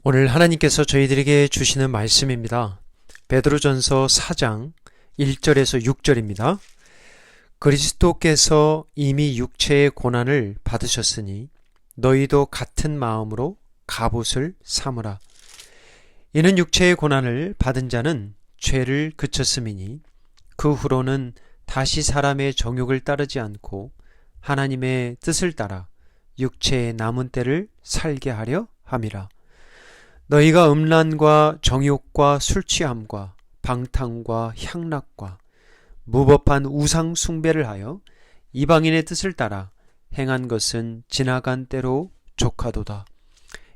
오늘 하나님께서 저희들에게 주시는 말씀입니다. 베드로전서 4장 1절에서 6절입니다. 그리스도께서 이미 육체의 고난을 받으셨으니 너희도 같은 마음으로 갑옷을 삼으라. 이는 육체의 고난을 받은 자는 죄를 그쳤음이니 그 후로는 다시 사람의 정욕을 따르지 않고 하나님의 뜻을 따라 육체의 남은 때를 살게 하려 함이라. 너희가 음란과 정욕과 술취함과 방탕과 향락과 무법한 우상 숭배를 하여 이방인의 뜻을 따라 행한 것은 지나간 때로 족하도다.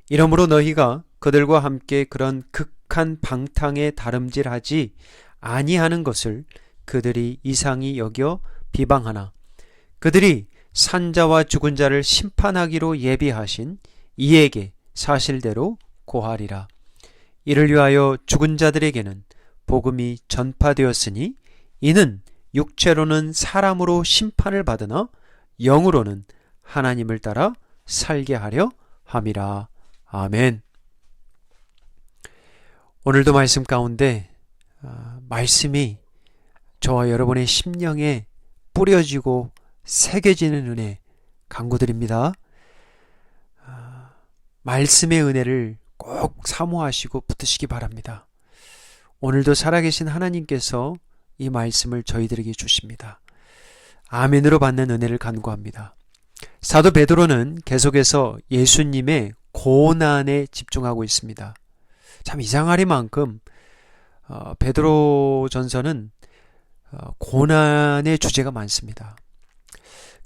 이러므로 너희가 그들과 함께 그런 극한 방탕에 다름질하지 아니하는 것을 그들이 이상히 여겨 비방하나 그들이 산자와 죽은 자를 심판하기로 예비하신 이에게 사실대로 고하리라. 이를 위하여 죽은 자들에게는 복음이 전파되었으니 이는 육체로는 사람으로 심판을 받으나 영으로는 하나님을 따라 살게 하려 함이라. 아멘. 오늘도 말씀 가운데 말씀이 저와 여러분의 심령에 뿌려지고 새겨지는 은혜 간구드립니다. 말씀의 은혜를 꼭 사모하시고 붙드시기 바랍니다. 오늘도 살아계신 하나님께서 이 말씀을 저희들에게 주십니다. 아멘으로 받는 은혜를 간구합니다. 사도 베드로는 계속해서 예수님의 고난에 집중하고 있습니다. 참 이상하리만큼 베드로 전서는 고난의 주제가 많습니다.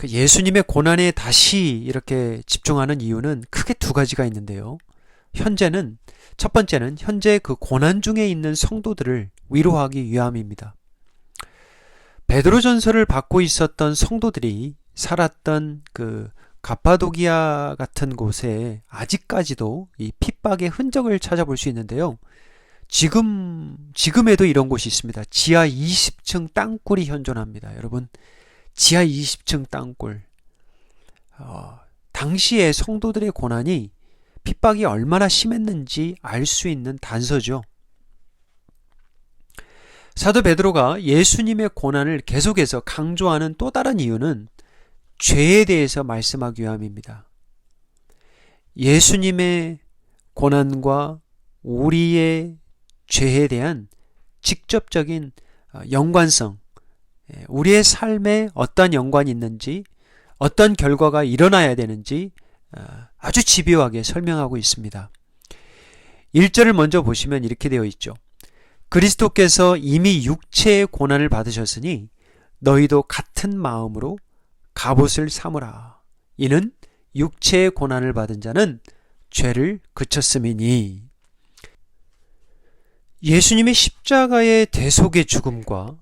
예수님의 고난에 다시 이렇게 집중하는 이유는 크게 두 가지가 있는데요. 첫 번째는 현재 그 고난 중에 있는 성도들을 위로하기 위함입니다. 베드로전서를 받고 있었던 성도들이 살았던 그 갑바도기아 같은 곳에 아직까지도 이 핍박의 흔적을 찾아볼 수 있는데요. 지금에도 이런 곳이 있습니다. 지하 20층 땅굴이 현존합니다. 여러분, 지하 20층 땅굴. 당시에 성도들의 고난이 핍박이 얼마나 심했는지 알 수 있는 단서죠. 사도 베드로가 예수님의 고난을 계속해서 강조하는 또 다른 이유는 죄에 대해서 말씀하기 위함입니다. 예수님의 고난과 우리의 죄에 대한 직접적인 연관성, 우리의 삶에 어떤 연관이 있는지, 어떤 결과가 일어나야 되는지 아주 집요하게 설명하고 있습니다. 1절을 먼저 보시면 이렇게 되어 있죠. 그리스도께서 이미 육체의 고난을 받으셨으니 너희도 같은 마음으로 갑옷을 삼으라. 이는 육체의 고난을 받은 자는 죄를 그쳤음이니. 예수님의 십자가의 대속의 죽음과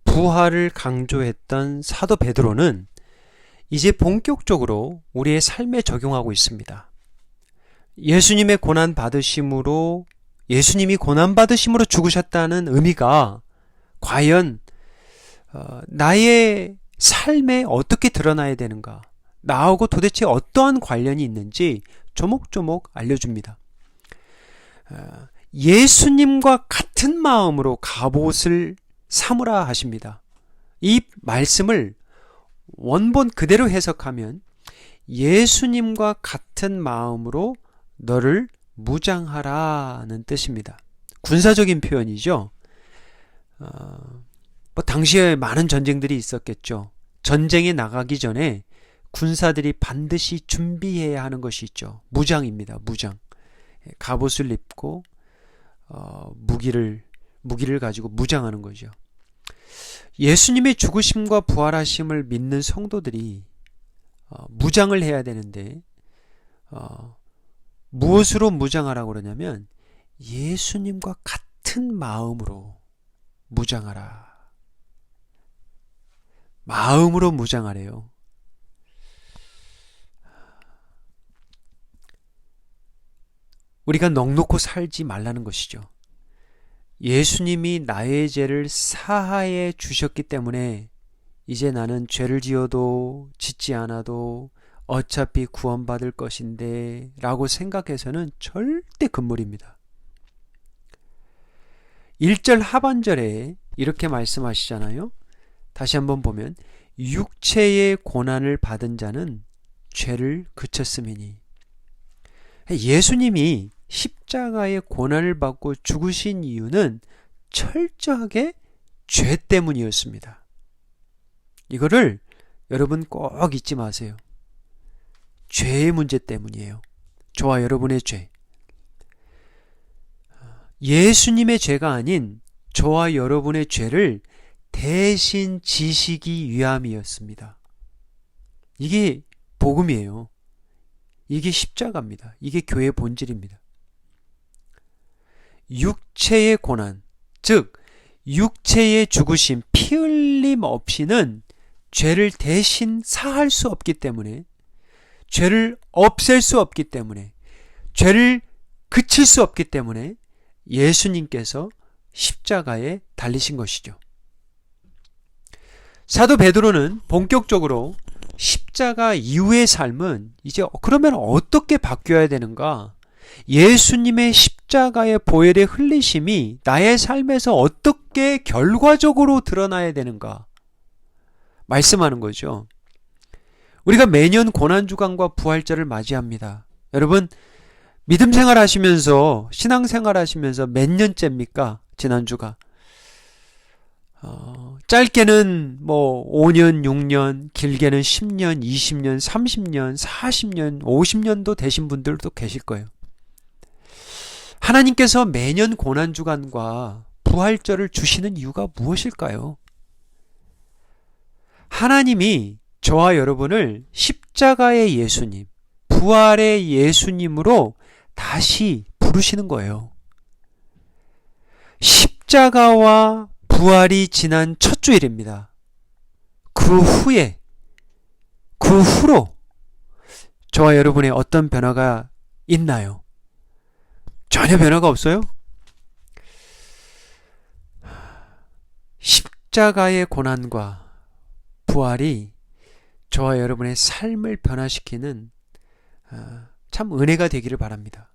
부활을 강조했던 사도 베드로는 이제 본격적으로 우리의 삶에 적용하고 있습니다. 예수님이 고난 받으심으로 죽으셨다는 의미가 과연 나의 삶에 어떻게 드러나야 되는가, 나하고 도대체 어떠한 관련이 있는지 조목조목 알려줍니다. 예수님과 같은 마음으로 갑옷을 삼으라 하십니다. 이 말씀을 원본 그대로 해석하면 예수님과 같은 마음으로 너를 무장하라는 뜻입니다. 군사적인 표현이죠. 당시에 많은 전쟁들이 있었겠죠. 전쟁에 나가기 전에 군사들이 반드시 준비해야 하는 것이 있죠. 무장입니다. 무장. 갑옷을 입고 무기를 가지고 무장하는 거죠. 예수님의 죽으심과 부활하심을 믿는 성도들이 무장을 해야 되는데 무엇으로 무장하라고 그러냐면 예수님과 같은 마음으로 무장하라. 마음으로 무장하래요. 우리가 넋놓고 살지 말라는 것이죠. 예수님이 나의 죄를 사하해 주셨기 때문에 이제 나는 죄를 지어도 짓지 않아도 어차피 구원받을 것인데 라고 생각해서는 절대 금물입니다. 1절 하반절에 이렇게 말씀하시잖아요. 다시 한번 보면 육체의 고난을 받은 자는 죄를 그쳤음이니. 예수님이 십자가의 고난을 받고 죽으신 이유는 철저하게 죄 때문이었습니다. 이거를 여러분 꼭 잊지 마세요. 죄의 문제 때문이에요. 저와 여러분의 죄. 예수님의 죄가 아닌 저와 여러분의 죄를 대신 지시기 위함이었습니다. 이게 복음이에요. 이게 십자가입니다. 이게 교회의 본질입니다. 육체의 고난, 즉 육체의 죽으심, 피 흘림 없이는 죄를 대신 사할 수 없기 때문에, 죄를 없앨 수 없기 때문에, 죄를 그칠 수 없기 때문에 예수님께서 십자가에 달리신 것이죠. 사도 베드로는 본격적으로 십자가 이후의 삶은 이제 그러면 어떻게 바뀌어야 되는가? 예수님의 십자가의 보혈의 흘리심이 나의 삶에서 어떻게 결과적으로 드러나야 되는가? 말씀하는 거죠. 우리가 매년 고난주간과 부활절을 맞이합니다. 여러분, 믿음 생활 하시면서, 신앙 생활 하시면서 몇 년째입니까? 지난주가. 짧게는 5년, 6년, 길게는 10년, 20년, 30년, 40년, 50년도 되신 분들도 계실 거예요. 하나님께서 매년 고난주간과 부활절을 주시는 이유가 무엇일까요? 하나님이 저와 여러분을 십자가의 예수님, 부활의 예수님으로 다시 부르시는 거예요. 십자가와 부활이 지난 첫 주일입니다. 그 후로 저와 여러분의 어떤 변화가 있나요? 전혀 변화가 없어요? 십자가의 고난과 부활이 저와 여러분의 삶을 변화시키는 참 은혜가 되기를 바랍니다.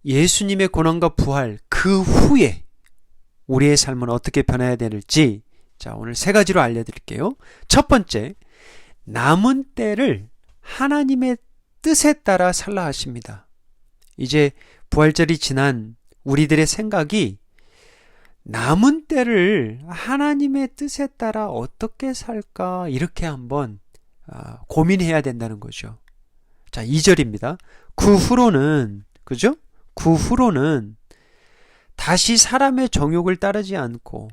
예수님의 고난과 부활 그 후에 우리의 삶은 어떻게 변해야 될지, 자, 오늘 세 가지로 알려드릴게요. 첫 번째, 남은 때를 하나님의 뜻에 따라 살라 하십니다. 이제 부활절이 지난 우리들의 생각이 남은 때를 하나님의 뜻에 따라 어떻게 살까 이렇게 한번 고민해야 된다는 거죠. 자, 2절입니다. 그 후로는, 그죠? 그 후로는 다시 사람의 정욕을 따르지 않고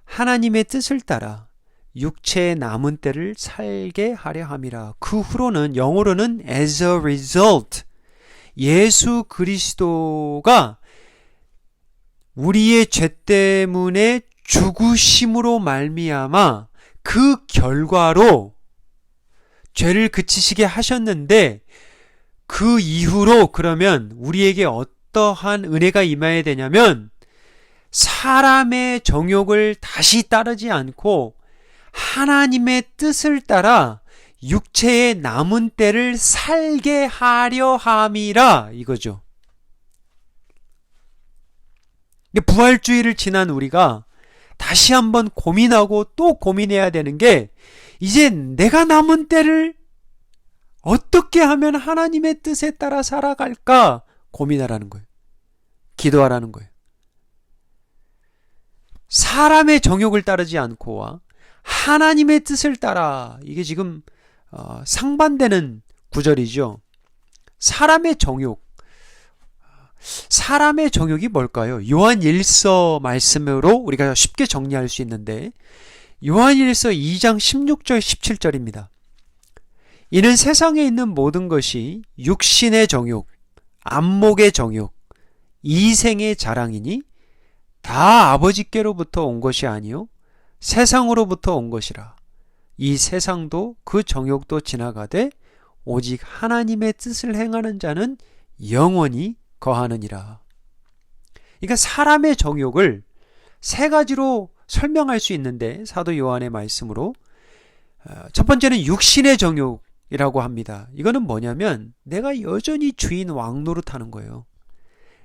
하나님의 뜻을 따라 육체의 남은 때를 살게 하려 함이라. 그 후로는, 영어로는 as a result, 예수 그리스도가 우리의 죄 때문에 죽으심으로 말미암아 그 결과로 죄를 그치시게 하셨는데, 그 이후로 그러면 우리에게 어떠한 은혜가 임해야 되냐면, 사람의 정욕을 다시 따르지 않고 하나님의 뜻을 따라 육체의 남은 때를 살게 하려 함이라, 이거죠. 부활주의를 지난 우리가 다시 한번 고민하고 또 고민해야 되는 게, 이제 내가 남은 때를 어떻게 하면 하나님의 뜻에 따라 살아갈까 고민하라는 거예요. 기도하라는 거예요. 사람의 정욕을 따르지 않고와 하나님의 뜻을 따라, 이게 지금 상반되는 구절이죠. 사람의 정욕이 뭘까요? 요한 1서 말씀으로 우리가 쉽게 정리할 수 있는데, 요한 1서 2장 16절 17절입니다. 이는 세상에 있는 모든 것이 육신의 정욕, 안목의 정욕, 이생의 자랑이니 다 아버지께로부터 온 것이 아니요 세상으로부터 온 것이라. 이 세상도 그 정욕도 지나가되 오직 하나님의 뜻을 행하는 자는 영원히 거하느니라. 그러니까 사람의 정욕을 세 가지로 설명할 수 있는데 사도 요한의 말씀으로 첫 번째는 육신의 정욕이라고 합니다. 이거는 뭐냐면 내가 여전히 주인 왕 노릇하는 거예요.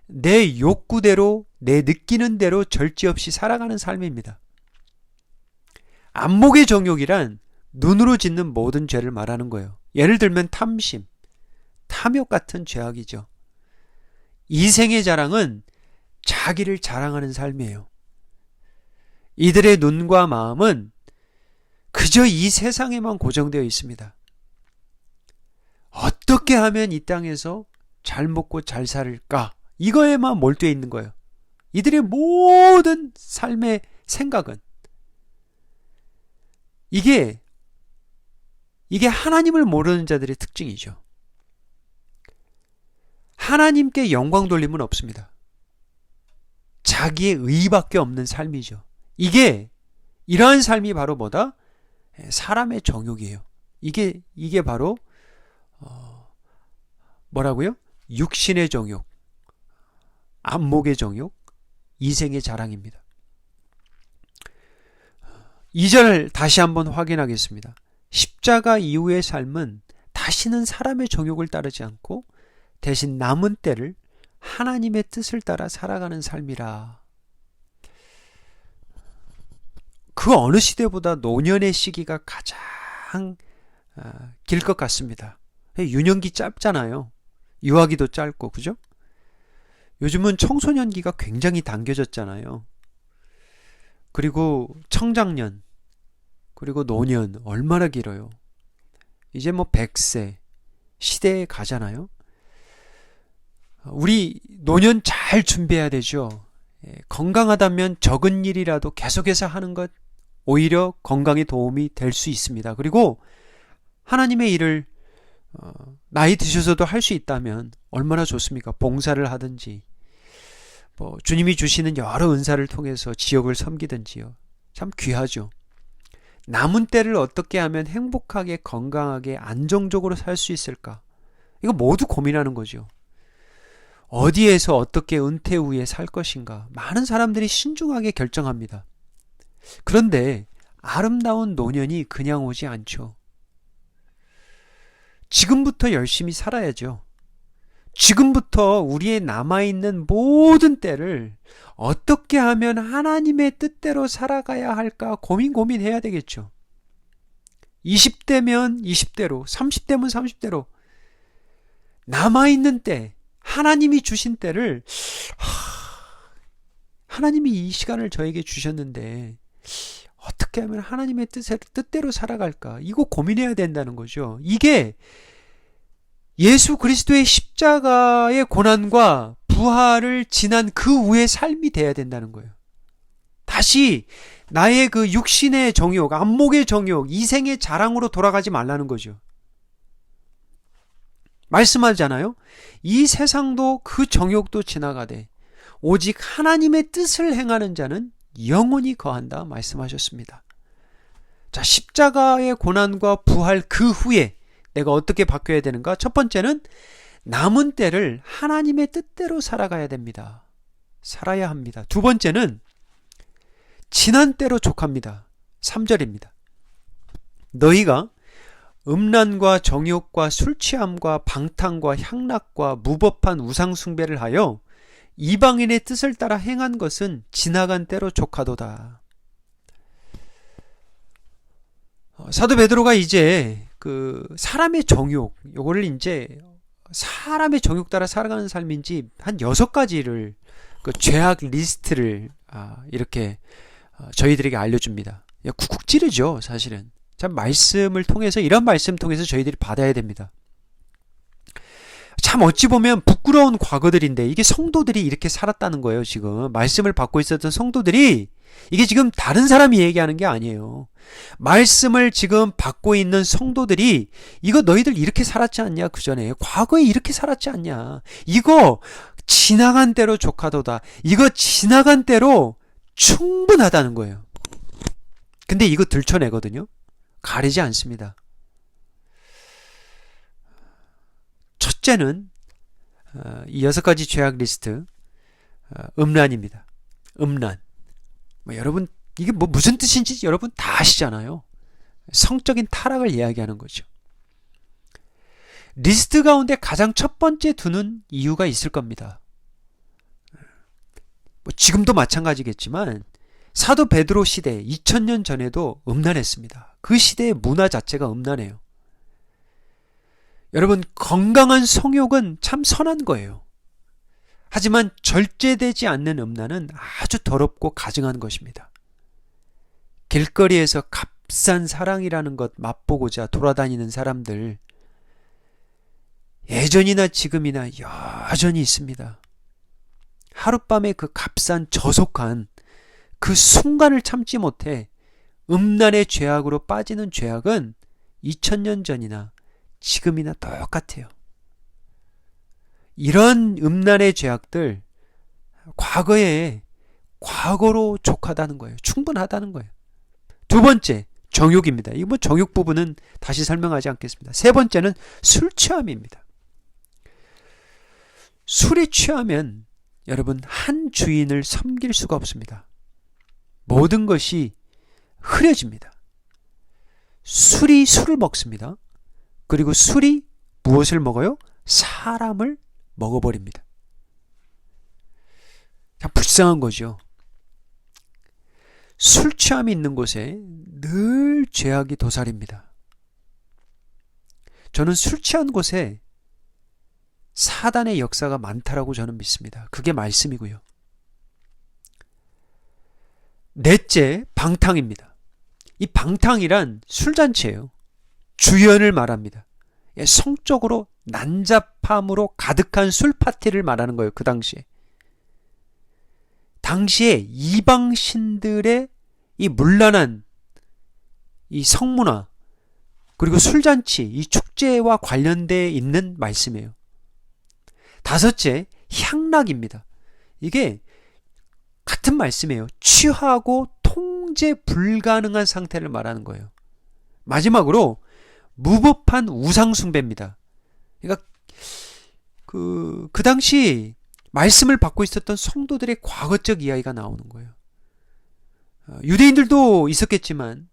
내 욕구대로 내 느끼는 대로 절제 없이 살아가는 삶입니다. 안목의 정욕이란 눈으로 짓는 모든 죄를 말하는 거예요. 예를 들면 탐심, 탐욕 같은 죄악이죠. 이생의 자랑은 자기를 자랑하는 삶이에요. 이들의 눈과 마음은 그저 이 세상에만 고정되어 있습니다. 어떻게 하면 이 땅에서 잘 먹고 잘 살까? 이거에만 몰두해 있는 거예요. 이들의 모든 삶의 생각은 이게 하나님을 모르는 자들의 특징이죠. 하나님께 영광 돌림은 없습니다. 자기의 의밖에 없는 삶이죠. 이러한 삶이 바로 뭐다? 사람의 정욕이에요. 이게 바로 뭐라고요? 육신의 정욕, 안목의 정욕, 이생의 자랑입니다. 2절 다시 한번 확인하겠습니다. 십자가 이후의 삶은 다시는 사람의 정욕을 따르지 않고 대신 남은 때를 하나님의 뜻을 따라 살아가는 삶이라. 그 어느 시대보다 노년의 시기가 가장 길 것 같습니다. 유년기 짧잖아요. 유아기도 짧고, 그죠? 요즘은 청소년기가 굉장히 당겨졌잖아요. 그리고 청장년, 그리고 노년 얼마나 길어요. 이제 100세 시대에 가잖아요. 우리 노년 잘 준비해야 되죠. 건강하다면 적은 일이라도 계속해서 하는 것 오히려 건강에 도움이 될 수 있습니다. 그리고 하나님의 일을 나이 드셔서도 할 수 있다면 얼마나 좋습니까? 봉사를 하든지 주님이 주시는 여러 은사를 통해서 지역을 섬기든지요. 참 귀하죠. 남은 때를 어떻게 하면 행복하게 건강하게 안정적으로 살 수 있을까? 이거 모두 고민하는 거죠. 어디에서 어떻게 은퇴 후에 살 것인가? 많은 사람들이 신중하게 결정합니다. 그런데 아름다운 노년이 그냥 오지 않죠. 지금부터 열심히 살아야죠. 지금부터 우리의 남아있는 모든 때를 어떻게 하면 하나님의 뜻대로 살아가야 할까 고민해야 되겠죠. 20대면 20대로, 30대면 30대로 남아있는 때, 하나님이 주신 때를 하나님이 이 시간을 저에게 주셨는데 어떻게 하면 하나님의 뜻대로 살아갈까? 이거 고민해야 된다는 거죠. 이게 예수 그리스도의 십자가의 고난과 부활을 지난 그 후의 삶이 돼야 된다는 거예요. 다시 나의 그 육신의 정욕, 안목의 정욕, 이생의 자랑으로 돌아가지 말라는 거죠. 말씀하잖아요. 이 세상도 그 정욕도 지나가되 오직 하나님의 뜻을 행하는 자는 영원히 거한다 말씀하셨습니다. 자, 십자가의 고난과 부활 그 후에 내가 어떻게 바뀌어야 되는가? 첫 번째는 남은 때를 하나님의 뜻대로 살아가야 됩니다. 살아야 합니다. 두 번째는 지난 때로 족합니다. 3절입니다. 너희가 음란과 정욕과 술취함과 방탕과 향락과 무법한 우상숭배를 하여 이방인의 뜻을 따라 행한 것은 지나간 때로 족하도다. 사도 베드로가 이제 그 사람의 정욕, 요거를 이제 사람의 정욕 따라 살아가는 삶인지 한 6가지를 그 죄악 리스트를 이렇게 저희들에게 알려줍니다. 쿡쿡 찌르죠, 사실은. 참 말씀을 통해서, 이런 말씀 통해서 저희들이 받아야 됩니다. 참 어찌 보면 부끄러운 과거들인데 이게 성도들이 이렇게 살았다는 거예요. 지금 말씀을 받고 있었던 성도들이, 이게 지금 다른 사람이 얘기하는 게 아니에요. 말씀을 지금 받고 있는 성도들이 이거 너희들 이렇게 살았지 않냐? 그전에 과거에 이렇게 살았지 않냐? 이거 지나간 대로 족하도다. 이거 지나간 대로 충분하다는 거예요. 근데 이거 들춰내거든요. 가리지 않습니다. 첫째는 이 6가지 죄악 리스트, 음란입니다. 음란. 여러분 이게 뭐 무슨 뜻인지 여러분 다 아시잖아요. 성적인 타락을 이야기하는 거죠. 리스트 가운데 가장 첫 번째 두는 이유가 있을 겁니다. 뭐 지금도 마찬가지겠지만 사도 베드로 시대 2000년 전에도 음란했습니다. 그 시대의 문화 자체가 음란해요. 여러분, 건강한 성욕은 참 선한 거예요. 하지만 절제되지 않는 음란은 아주 더럽고 가증한 것입니다. 길거리에서 값싼 사랑이라는 것 맛보고자 돌아다니는 사람들, 예전이나 지금이나 여전히 있습니다. 하룻밤에 그 값싼 저속한 그 순간을 참지 못해 음란의 죄악으로 빠지는 죄악은 2000년 전이나 지금이나 똑같아요. 이런 음란의 죄악들 과거로 족하다는 거예요. 충분하다는 거예요. 두 번째, 정욕입니다. 이거 뭐 정욕 부분은 다시 설명하지 않겠습니다. 세 번째는 술 취함입니다. 술에 취하면 여러분 한 주인을 섬길 수가 없습니다. 모든 것이 흐려집니다. 술이 술을 먹습니다. 그리고 술이 무엇을 먹어요? 사람을 먹어버립니다. 참 불쌍한 거죠. 술 취함이 있는 곳에 늘 죄악이 도사립니다. 저는 술 취한 곳에 사단의 역사가 많다라고 저는 믿습니다. 그게 말씀이고요. 넷째, 방탕입니다. 이 방탕이란 술잔치예요. 주연을 말합니다. 성적으로 난잡함으로 가득한 술 파티를 말하는 거예요. 그 당시에 이방신들의 이 문란한 이 성문화 그리고 술잔치, 이 축제와 관련되어 있는 말씀이에요. 다섯째, 향락입니다. 이게 같은 말씀이에요. 취하고 통제 불가능한 상태를 말하는 거예요. 마지막으로 무법한 우상숭배입니다. 그러니까 그 당시 말씀을 받고 있었던 성도들의 과거적 이야기가 나오는 거예요. 유대인들도 있었겠지만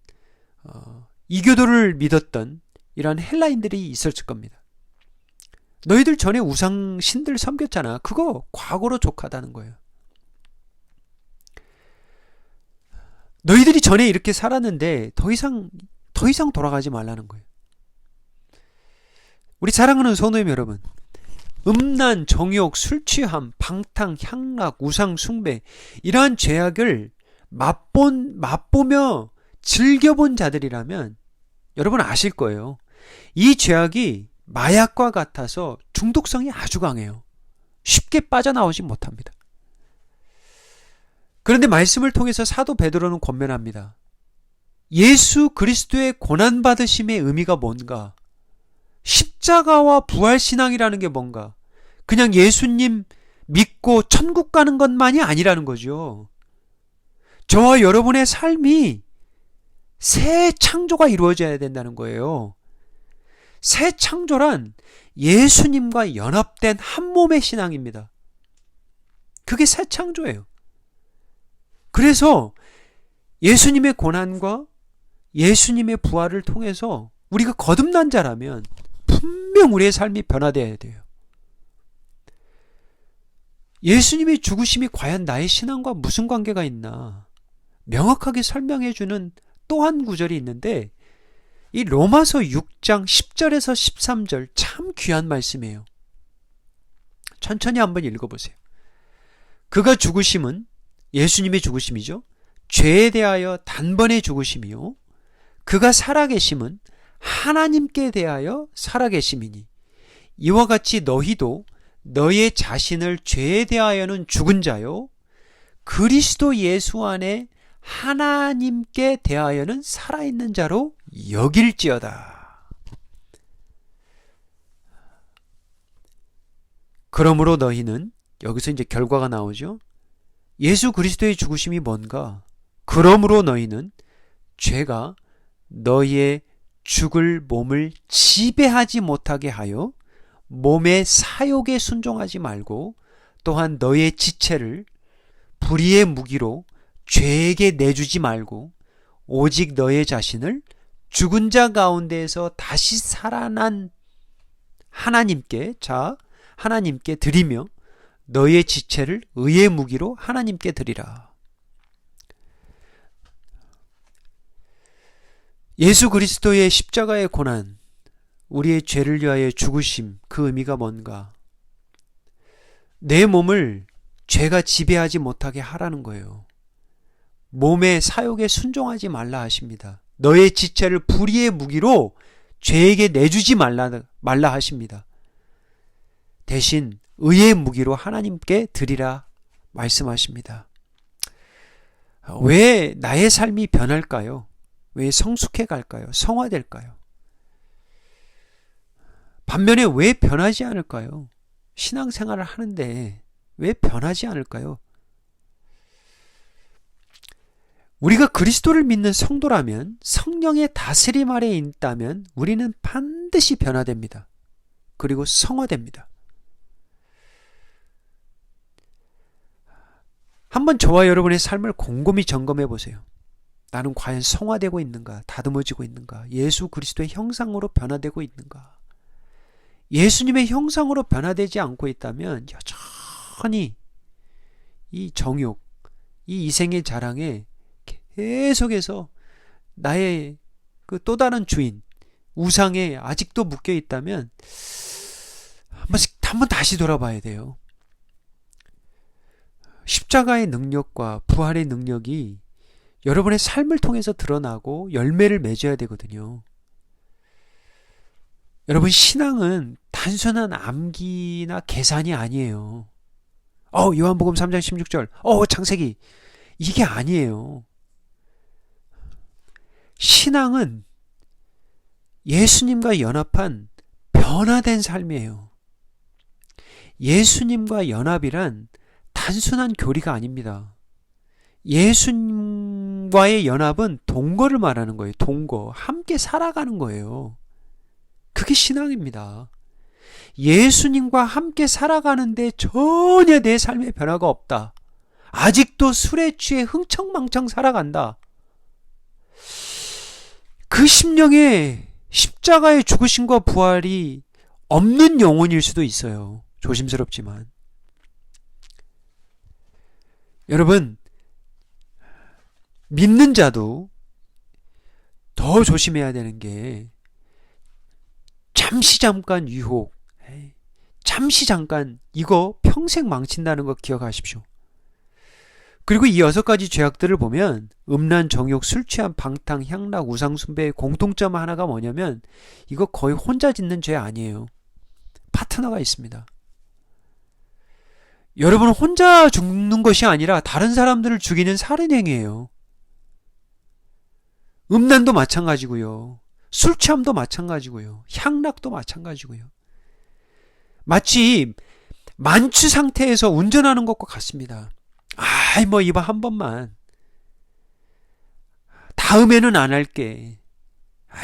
이교도를 믿었던 이런 헬라인들이 있었을 겁니다. 너희들 전에 우상 신들 섬겼잖아. 그거 과거로 족하다는 거예요. 너희들이 전에 이렇게 살았는데 더 이상 돌아가지 말라는 거예요. 우리 사랑하는 성도님 여러분, 음란, 정욕, 술취함, 방탕, 향락, 우상 숭배 이러한 죄악을 맛보며 즐겨본 자들이라면 여러분 아실 거예요. 이 죄악이 마약과 같아서 중독성이 아주 강해요. 쉽게 빠져나오지 못합니다. 그런데 말씀을 통해서 사도 베드로는 권면합니다. 예수 그리스도의 고난받으심의 의미가 뭔가? 십자가와 부활신앙이라는 게 뭔가? 그냥 예수님 믿고 천국 가는 것만이 아니라는 거죠. 저와 여러분의 삶이 새 창조가 이루어져야 된다는 거예요. 새 창조란 예수님과 연합된 한 몸의 신앙입니다. 그게 새 창조예요. 그래서 예수님의 고난과 예수님의 부활을 통해서 우리가 거듭난 자라면 분명 우리의 삶이 변화되어야 돼요. 예수님의 죽으심이 과연 나의 신앙과 무슨 관계가 있나 명확하게 설명해주는 또 한 구절이 있는데 이 로마서 6장 10절에서 13절 참 귀한 말씀이에요. 천천히 한번 읽어보세요. 그가 죽으심은 예수님의 죽으심이죠. 죄에 대하여 단번에 죽으심이요. 그가 살아계심은 하나님께 대하여 살아계심이니 이와 같이 너희도 너의 자신을 죄에 대하여는 죽은 자요 그리스도 예수 안에 하나님께 대하여는 살아있는 자로 여길지어다. 그러므로 너희는 여기서 이제 결과가 나오죠. 예수 그리스도의 죽으심이 뭔가? 그러므로 너희는 죄가 너희의 죽을 몸을 지배하지 못하게 하여 몸의 사욕에 순종하지 말고 또한 너희의 지체를 불의의 무기로 죄에게 내주지 말고 오직 너의 자신을 죽은 자 가운데에서 다시 살아난 하나님께 드리며 너의 지체를 의의 무기로 하나님께 드리라. 예수 그리스도의 십자가의 고난, 우리의 죄를 위하여 죽으심, 그 의미가 뭔가? 내 몸을 죄가 지배하지 못하게 하라는 거예요. 몸의 사욕에 순종하지 말라 하십니다. 너의 지체를 불의의 무기로 죄에게 내주지 말라 하십니다. 대신 의의 무기로 하나님께 드리라 말씀하십니다. 왜 나의 삶이 변할까요? 왜 성숙해 갈까요? 성화될까요? 반면에 왜 변하지 않을까요? 신앙생활을 하는데 왜 변하지 않을까요? 우리가 그리스도를 믿는 성도라면, 성령의 다스림 아래에 있다면 우리는 반드시 변화됩니다. 그리고 성화됩니다. 한번 저와 여러분의 삶을 곰곰이 점검해 보세요. 나는 과연 성화되고 있는가? 다듬어지고 있는가? 예수 그리스도의 형상으로 변화되고 있는가? 예수님의 형상으로 변화되지 않고 있다면 여전히 이 정욕, 이 이생의 자랑에 계속해서 나의 그 또 다른 주인, 우상에 아직도 묶여 있다면 한번 다시 돌아봐야 돼요. 십자가의 능력과 부활의 능력이 여러분의 삶을 통해서 드러나고 열매를 맺어야 되거든요. 여러분, 신앙은 단순한 암기나 계산이 아니에요. 요한복음 3장 16절, 창세기, 이게 아니에요. 신앙은 예수님과 연합한 변화된 삶이에요. 예수님과 연합이란 단순한 교리가 아닙니다. 예수님과의 연합은 동거를 말하는 거예요. 동거. 함께 살아가는 거예요. 그게 신앙입니다. 예수님과 함께 살아가는데 전혀 내 삶에 변화가 없다. 아직도 술에 취해 흥청망청 살아간다. 그 심령에 십자가의 죽으심과 부활이 없는 영혼일 수도 있어요. 조심스럽지만. 여러분, 믿는 자도 더 조심해야 되는 게 잠깐 유혹, 잠깐 이거 평생 망친다는 거 기억하십시오. 그리고 이 6가지 죄악들을 보면 음란, 정욕, 술 취함, 방탕, 향락, 우상숭배의 공통점 하나가 뭐냐면 이거 거의 혼자 짓는 죄 아니에요. 파트너가 있습니다. 여러분, 혼자 죽는 것이 아니라 다른 사람들을 죽이는 살인행위예요. 음란도 마찬가지고요. 술 취함도 마찬가지고요. 향락도 마찬가지고요. 마치 만취 상태에서 운전하는 것과 같습니다. 이번 한 번만. 다음에는 안 할게.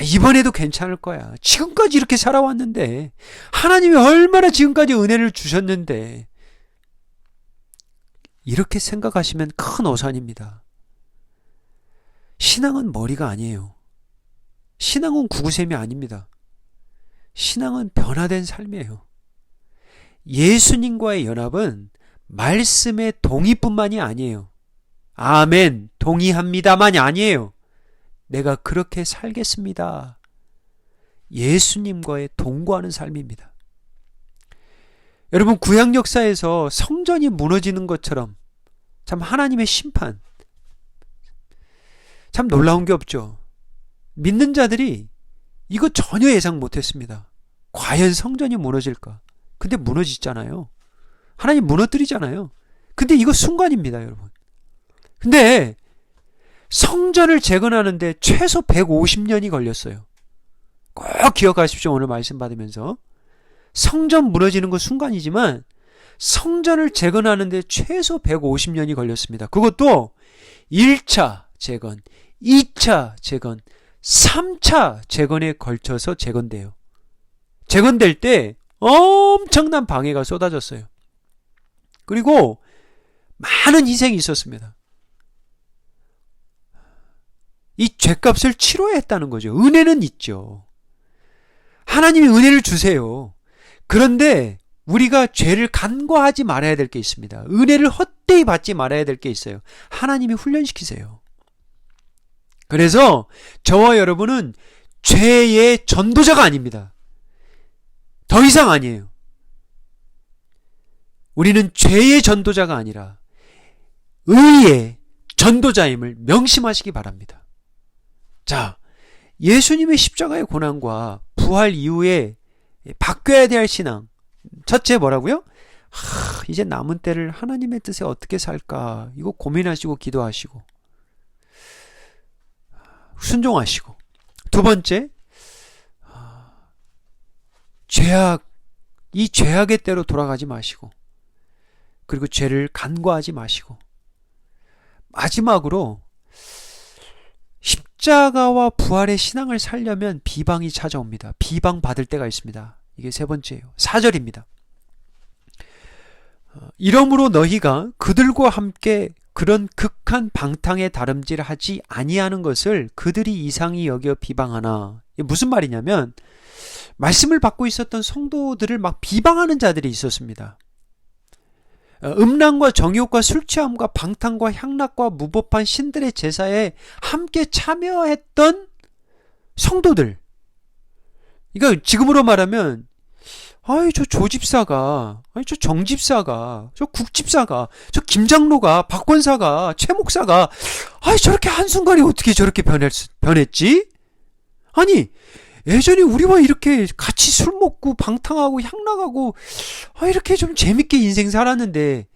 이번에도 괜찮을 거야. 지금까지 이렇게 살아왔는데, 하나님이 얼마나 지금까지 은혜를 주셨는데, 이렇게 생각하시면 큰 오산입니다. 신앙은 머리가 아니에요. 신앙은 구구셈이 아닙니다. 신앙은 변화된 삶이에요. 예수님과의 연합은 말씀의 동의뿐만이 아니에요. 아멘, 동의합니다만이 아니에요. 내가 그렇게 살겠습니다. 예수님과의 동거하는 삶입니다. 여러분, 구약 역사에서 성전이 무너지는 것처럼 참 하나님의 심판, 참 놀라운 게 없죠. 믿는 자들이 이거 전혀 예상 못했습니다. 과연 성전이 무너질까? 근데 무너지잖아요. 하나님 무너뜨리잖아요. 근데 이거 순간입니다, 여러분. 근데 성전을 재건하는데 최소 150년이 걸렸어요. 꼭 기억하십시오. 오늘 말씀 받으면서. 성전 무너지는 건 순간이지만 성전을 재건하는데 최소 150년이 걸렸습니다. 그것도 1차 재건, 2차 재건, 3차 재건에 걸쳐서 재건돼요. 재건될 때 엄청난 방해가 쏟아졌어요. 그리고 많은 희생이 있었습니다. 이 죄값을 치러야 했다는 거죠. 은혜는 있죠. 하나님이 은혜를 주세요. 그런데 우리가 죄를 간과하지 말아야 될 게 있습니다. 은혜를 헛되이 받지 말아야 될 게 있어요. 하나님이 훈련시키세요. 그래서 저와 여러분은 죄의 전도자가 아닙니다. 더 이상 아니에요. 우리는 죄의 전도자가 아니라 의의 전도자임을 명심하시기 바랍니다. 자, 예수님의 십자가의 고난과 부활 이후에 바뀌어야 될 신앙. 첫째 뭐라고요? 이제 남은 때를 하나님의 뜻에 어떻게 살까? 이거 고민하시고 기도하시고 순종하시고. 두 번째, 이 죄악의 때로 돌아가지 마시고, 그리고 죄를 간과하지 마시고, 마지막으로 십자가와 부활의 신앙을 살려면 비방이 찾아옵니다. 비방 받을 때가 있습니다. 이게 세 번째예요. 4절입니다. 이러므로 너희가 그들과 함께 그런 극한 방탕에 다름질하지 아니하는 것을 그들이 이상히 여겨 비방하나. 이게 무슨 말이냐면 말씀을 받고 있었던 성도들을 막 비방하는 자들이 있었습니다. 음란과 정욕과 술취함과 방탕과 향락과 무법한 신들의 제사에 함께 참여했던 성도들. 그러니까 지금으로 말하면 저 조집사가, 저 정집사가, 저 국집사가, 저 김장로가, 박권사가, 최목사가, 저렇게 한순간에 어떻게 저렇게 변했지? 아니, 예전에 우리와 이렇게 같이 술 먹고 방탕하고 향락하고 이렇게 좀 재밌게 인생 살았는데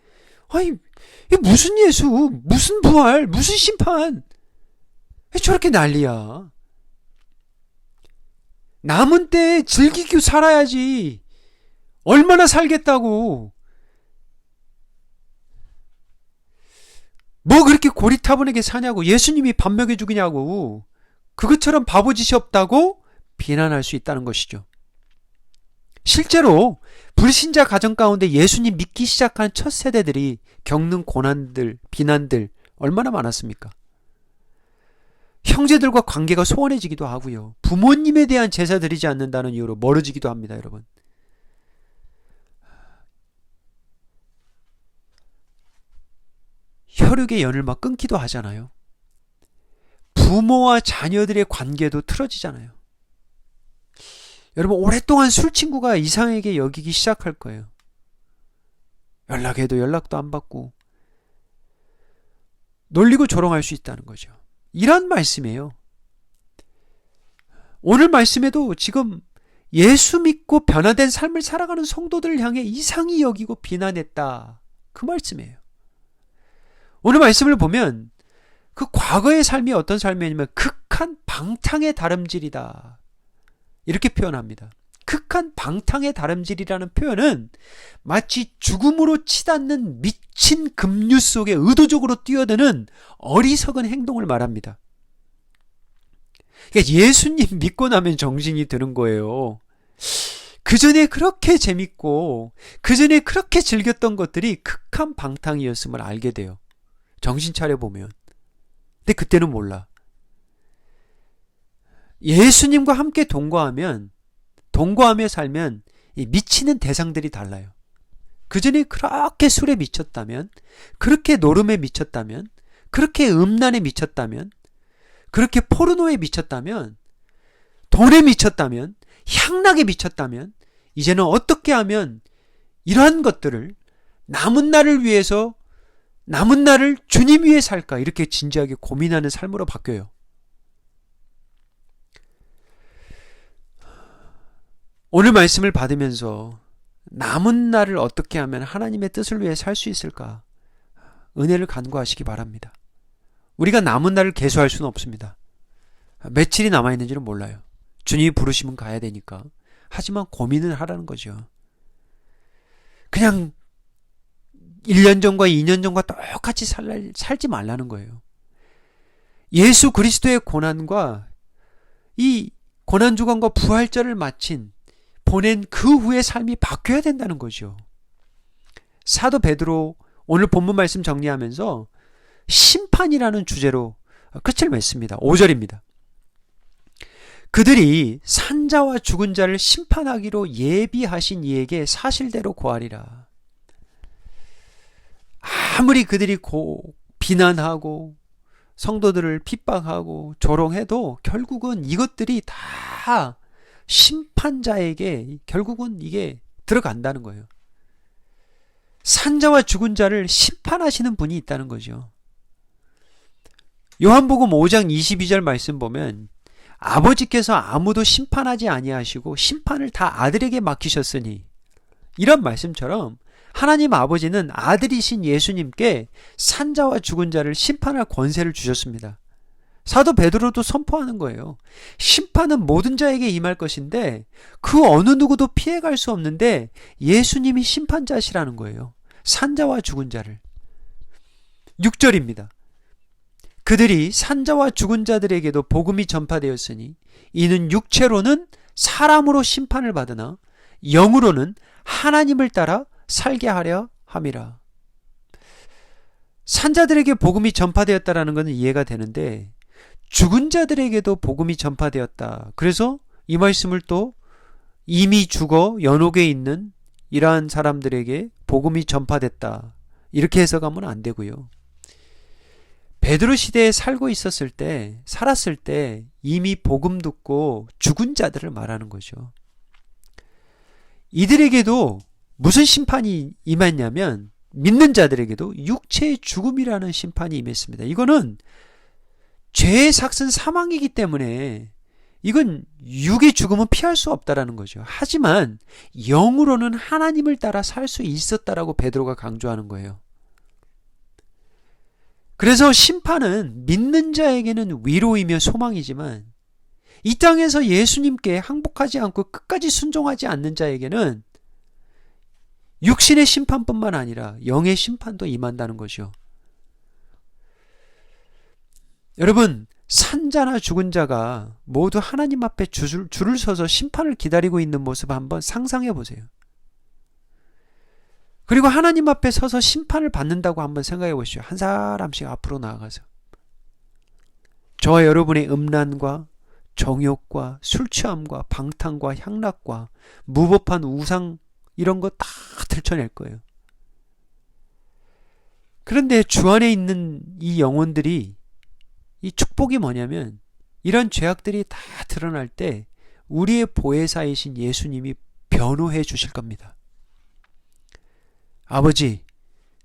이게 무슨 예수, 무슨 부활, 무슨 심판, 왜 저렇게 난리야? 남은 때 즐기고 살아야지. 얼마나 살겠다고. 뭐 그렇게 고리타분하게 사냐고. 예수님이 밥 먹여주냐고. 그것처럼 바보짓이 없다고 비난할 수 있다는 것이죠. 실제로 불신자 가정 가운데 예수님 믿기 시작한 첫 세대들이 겪는 고난들, 비난들 얼마나 많았습니까? 형제들과 관계가 소원해지기도 하고요. 부모님에 대한 제사 드리지 않는다는 이유로 멀어지기도 합니다, 여러분. 혈육의 연을 막 끊기도 하잖아요. 부모와 자녀들의 관계도 틀어지잖아요. 여러분, 오랫동안 술 친구가 이상하게 여기기 시작할 거예요. 연락해도 연락도 안 받고 놀리고 조롱할 수 있다는 거죠. 이런 말씀이에요. 오늘 말씀에도 지금 예수 믿고 변화된 삶을 살아가는 성도들을 향해 이상히 여기고 비난했다. 그 말씀이에요. 오늘 말씀을 보면 그 과거의 삶이 어떤 삶이냐면 극한 방탕의 다름질이다. 이렇게 표현합니다. 극한 방탕의 다름질이라는 표현은 마치 죽음으로 치닫는 미친 급류 속에 의도적으로 뛰어드는 어리석은 행동을 말합니다. 그러니까 예수님 믿고 나면 정신이 드는 거예요. 그 전에 그렇게 재밌고 그 전에 그렇게 즐겼던 것들이 극한 방탕이었음을 알게 돼요. 정신 차려보면. 근데 그때는 몰라. 예수님과 함께 동거하며 살면 이 미치는 대상들이 달라요. 그 전에 그렇게 술에 미쳤다면, 그렇게 노름에 미쳤다면, 그렇게 음란에 미쳤다면, 그렇게 포르노에 미쳤다면, 돈에 미쳤다면, 향락에 미쳤다면, 이제는 어떻게 하면 이러한 것들을 남은 날을 위해서, 남은 날을 주님 위해 살까, 이렇게 진지하게 고민하는 삶으로 바뀌어요. 오늘 말씀을 받으면서 남은 날을 어떻게 하면 하나님의 뜻을 위해 살 수 있을까? 은혜를 간구하시기 바랍니다. 우리가 남은 날을 계수할 수는 없습니다. 며칠이 남아있는지는 몰라요. 주님이 부르시면 가야 되니까. 하지만 고민을 하라는 거죠. 그냥 1년 전과 2년 전과 똑같이 살지 말라는 거예요. 예수 그리스도의 고난과 이 고난주간과 부활절을 마친 보낸 그 후의 삶이 바뀌어야 된다는 거죠. 사도 베드로 오늘 본문 말씀 정리하면서 심판이라는 주제로 끝을 맺습니다. 5절입니다. 그들이 산자와 죽은 자를 심판하기로 예비하신 이에게 사실대로 고하리라. 아무리 그들이 비난하고 성도들을 핍박하고 조롱해도 결국은 이것들이 다 심판자에게 결국은 이게 들어간다는 거예요. 산자와 죽은 자를 심판하시는 분이 있다는 거죠. 요한복음 5장 22절 말씀 보면 아버지께서 아무도 심판하지 아니하시고 심판을 다 아들에게 맡기셨으니, 이런 말씀처럼 하나님 아버지는 아들이신 예수님께 산자와 죽은 자를 심판할 권세를 주셨습니다. 사도 베드로도 선포하는 거예요. 심판은 모든 자에게 임할 것인데 그 어느 누구도 피해갈 수 없는데 예수님이 심판자시라는 거예요. 산자와 죽은 자를. 6절입니다. 그들이 산자와 죽은 자들에게도 복음이 전파되었으니 이는 육체로는 사람으로 심판을 받으나 영으로는 하나님을 따라 살게 하려 함이라. 산자들에게 복음이 전파되었다라는 것은 이해가 되는데 죽은 자들에게도 복음이 전파되었다. 그래서 이 말씀을 또 이미 죽어 연옥에 있는 이러한 사람들에게 복음이 전파됐다, 이렇게 해석하면 안 되고요. 베드로 시대에 살았을 때 이미 복음 듣고 죽은 자들을 말하는 거죠. 이들에게도 무슨 심판이 임했냐면 믿는 자들에게도 육체의 죽음이라는 심판이 임했습니다. 이거는 죄의 삭은 사망이기 때문에 이건 육의 죽음은 피할 수 없다라는 거죠. 하지만 영으로는 하나님을 따라 살 수 있었다라고 베드로가 강조하는 거예요. 그래서 심판은 믿는 자에게는 위로이며 소망이지만 이 땅에서 예수님께 항복하지 않고 끝까지 순종하지 않는 자에게는 육신의 심판뿐만 아니라 영의 심판도 임한다는 거죠. 여러분, 산자나 죽은 자가 모두 하나님 앞에 줄을 서서 심판을 기다리고 있는 모습 한번 상상해 보세요. 그리고 하나님 앞에 서서 심판을 받는다고 한번 생각해 보시죠. 한 사람씩 앞으로 나아가서 저와 여러분의 음란과 정욕과 술취함과 방탕과 향락과 무법한 우상 이런 거 다 들춰낼 거예요. 그런데 주 안에 있는 이 영혼들이, 이 축복이 뭐냐면 이런 죄악들이 다 드러날 때 우리의 보혜사이신 예수님이 변호해 주실 겁니다. 아버지,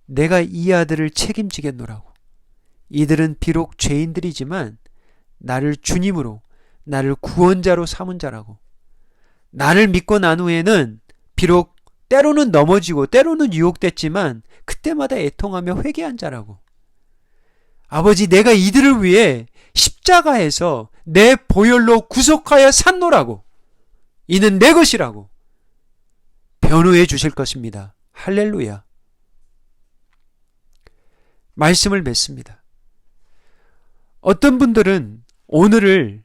내가 이 아들을 책임지겠노라고. 이들은 비록 죄인들이지만 나를 주님으로, 나를 구원자로 삼은 자라고. 나를 믿고 난 후에는 비록 때로는 넘어지고 때로는 유혹됐지만 그때마다 애통하며 회개한 자라고. 아버지, 내가 이들을 위해 십자가에서 내 보혈로 구속하여 샀노라고. 이는 내 것이라고 변호해 주실 것입니다. 할렐루야. 말씀을 맺습니다. 어떤 분들은 오늘을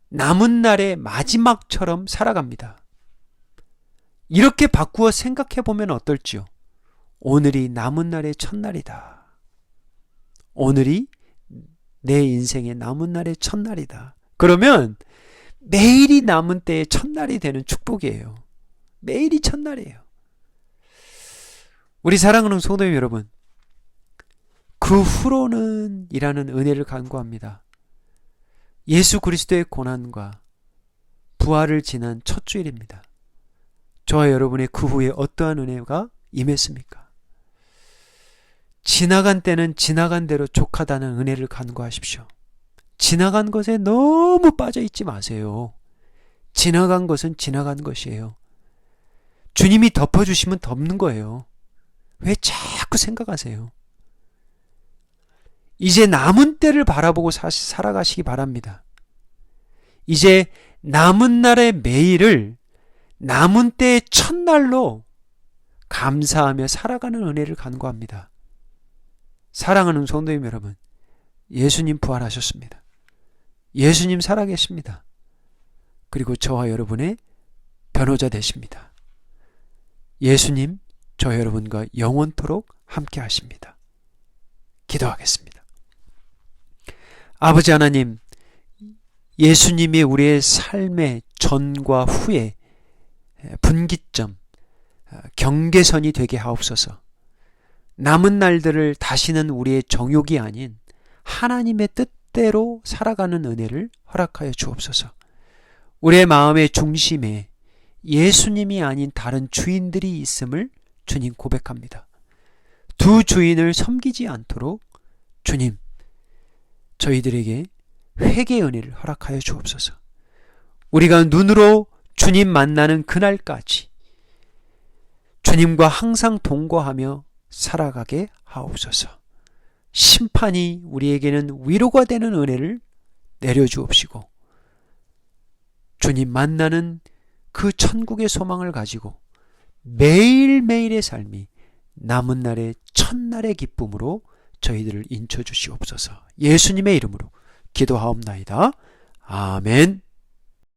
남은 날의 마지막처럼 살아갑니다. 이렇게 바꾸어 생각해 보면 어떨지요? 오늘이 남은 날의 첫날이다. 오늘이 내 인생의 남은 날의 첫날이다. 그러면 매일이 남은 때의 첫날이 되는 축복이에요. 매일이 첫날이에요. 우리 사랑하는 성도님 여러분, 그 후로는 이라는 은혜를 간구합니다. 예수 그리스도의 고난과 부활을 지난 첫 주일입니다. 저와 여러분의 그 후에 어떠한 은혜가 임했습니까? 지나간 때는 지나간 대로 족하다는 은혜를 간구하십시오. 지나간 것에 너무 빠져 있지 마세요. 지나간 것은 지나간 것이에요. 주님이 덮어주시면 덮는 거예요. 왜 자꾸 생각하세요? 이제 남은 때를 바라보고 살아가시기 바랍니다. 이제 남은 날의 매일을 남은 때의 첫날로 감사하며 살아가는 은혜를 간구합니다. 사랑하는 성도님 여러분, 예수님 부활하셨습니다. 예수님 살아계십니다. 그리고 저와 여러분의 변호자 되십니다. 예수님, 저 여러분과 영원토록 함께 하십니다. 기도하겠습니다. 아버지 하나님, 예수님이 우리의 삶의 전과 후에 분기점, 경계선이 되게 하옵소서. 남은 날들을 다시는 우리의 정욕이 아닌 하나님의 뜻대로 살아가는 은혜를 허락하여 주옵소서. 우리의 마음의 중심에 예수님이 아닌 다른 주인들이 있음을 주님 고백합니다. 두 주인을 섬기지 않도록 주님, 저희들에게 회개의 은혜를 허락하여 주옵소서. 우리가 눈으로 주님 만나는 그날까지 주님과 항상 동거하며 살아가게 하옵소서. 심판이 우리에게는 위로가 되는 은혜를 내려주옵시고 주님 만나는 그 천국의 소망을 가지고 매일매일의 삶이 남은 날의 첫날의 기쁨으로 저희들을 인쳐주시옵소서. 예수님의 이름으로 기도하옵나이다. 아멘.